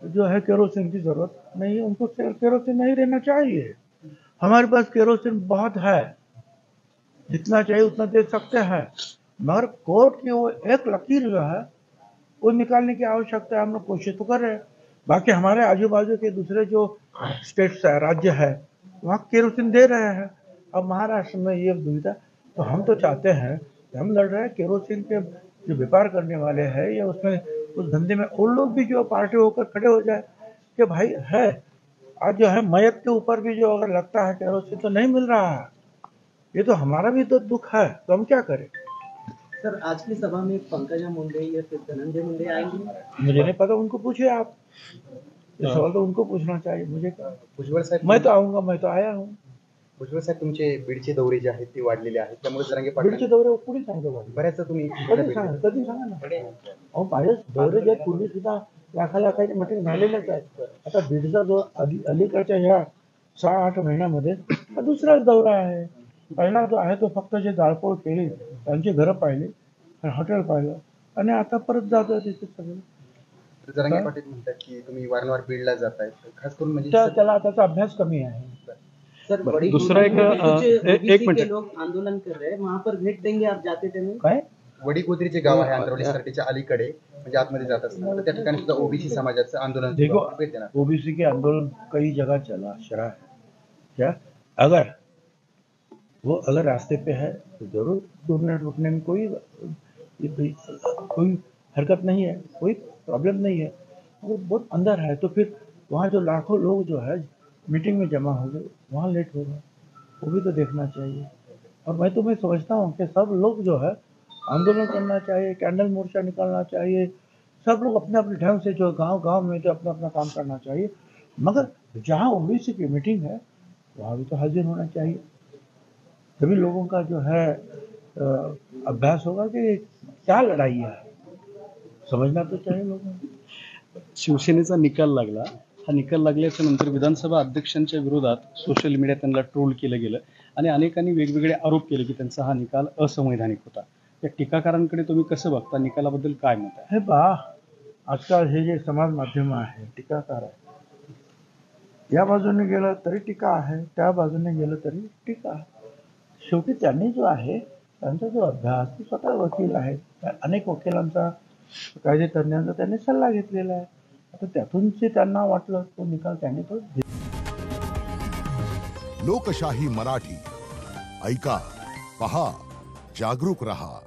जो है केरोसिन की जरूरत नहीं है, उनको केरोसिन नहीं रहना चाहिए। हमारे पास केरोसिन बहुत है, जितना चाहिए उतना दे सकते हैं, मगर कोर्ट की वो एक लकीर जो है वो निकालने की आवश्यकता है। हम लोग कोशिश तो कर रहे हैं। बाकी हमारे आजू बाजू के दूसरे जो स्टेट्स है, राज्य है, वहाँ केरोसिन दे रहे हैं। अब महाराष्ट्र में ये दुविधा, तो हम तो चाहते हैं कि हम लड़ रहे हैं केरोसिन के जो व्यापार करने वाले हैं या उसमें उस धंधे में उन लोग भी जो पार्टी होकर खड़े हो जाए कि भाई है, आज जो है मयत के ऊपर भी जो अगर लगता है केरोसिन तो नहीं मिल रहा है, ये तो हमारा भी तो दुख है, तो हम क्या करें। सर, आज की सभा में पंकजा मुंडे या फिर धनंजय मुंडे आएंगे? मुझे नहीं पता, उनको पूछिए आप, ये सवाल तो उनको पूछना चाहिए, मुझे क्या। भुजबळ साहेब, मैं तो आऊंगा, मैं तो आया हूँ। भुजबळ साहेब, तुमचे बीडचे दौरे जे आहेत ते वाढलेले आहेत, त्यामुळे जरांगे बीडचे पाटील दौरे कुणी सांगतो? बऱ्याचदा तुम्ही कधी सांगा ना. अहो माझे दौरे जे पूर्वी सुद्धा लाखाची मीटिंग झालेलेच आहेत. आता बीडचा जो अलीकडच्या ह्या 6-8 महिन्यामध्ये हा दुसराच दौरा आहे. पहिला जो आहे तो फक्त जे जाळपोळ केली, त्यांची घरं पाहिली, हॉटेल पाहिलं आणि आता परत जातोय तिथे सगळं. जरांगे पाटील म्हणतात की तुम्ही वारंवार बीडला जाताय, खास करून म्हणजे त्याला त्याचा अभ्यास कमी आहे. सर, दूसरा एक मिनट, लोग आंदोलन कर रहे हैं, वहाँ पर भेट देंगे आप जाते थे? काय वडीगोद्रीचे गाव आहे आंतरवली सरटीच्या अलीकडे, म्हणजे आतमध्ये जात असताना तर त्या ठिकाणी सुद्धा ओबीसी समाजाचं आंदोलन देखो, भेट देणार. ओबीसी के आंदोलन कई जगह चला शरा है क्या, अगर रास्ते पे है तो जरूर 2 मिनट रुकने में कोई हरकत नहीं है, कोई प्रॉब्लम नहीं है। अगर बहुत अंदर है तो फिर वहाँ जो लाखों लोग जो है मीटिंग में जमा हो गए, वहाँ लेट होगा, वो भी तो देखना चाहिए। और मैं समझता हूँ कि सब लोग जो है आंदोलन करना चाहिए, कैंडल मोर्चा निकालना चाहिए, सब लोग अपने अपने ढंग से जो गांव में जो अपना अपना काम करना चाहिए, मगर जहाँ ओबीसी की मीटिंग है वहाँ भी तो हाजिर होना चाहिए। सभी लोगों का जो है अभ्यास होगा कि क्या लड़ाई है, समझना तो चाहिए लोगों को। शिवसेनेचा निकाल लागला, हा निकाल लागल्याच्या नंतर विधानसभा अध्यक्षांच्या विरोधात सोशल मीडिया त्यांना ट्रोल केलं गेलं आणि अनेकांनी वेगवेगळे आरोप केले की त्यांचा हा निकाल असंवैधानिक होता. या टीकाकारांकडे तुम्ही कसं बघता, निकालाबद्दल काय मत आहे? हे पहा, आजकाल हे जे समाज माध्यम आहे, टीकाकार आहे, या बाजूने गेलं तरी टीका आहे, त्या बाजूने गेलं तरी टीका आहे. शेवटी त्यांनी जो आहे त्यांचा जो अभ्यास, ते स्वतः वकील आहेत, अनेक वकिलांचा कायदेतज्ञांचा त्यांनी सल्ला घेतलेला आहे. आता त्यातून जे त्यांना वाटलं तो निकाल त्यांनी तो लोकशाही मराठी ऐका, पहा, जागरूक रहा.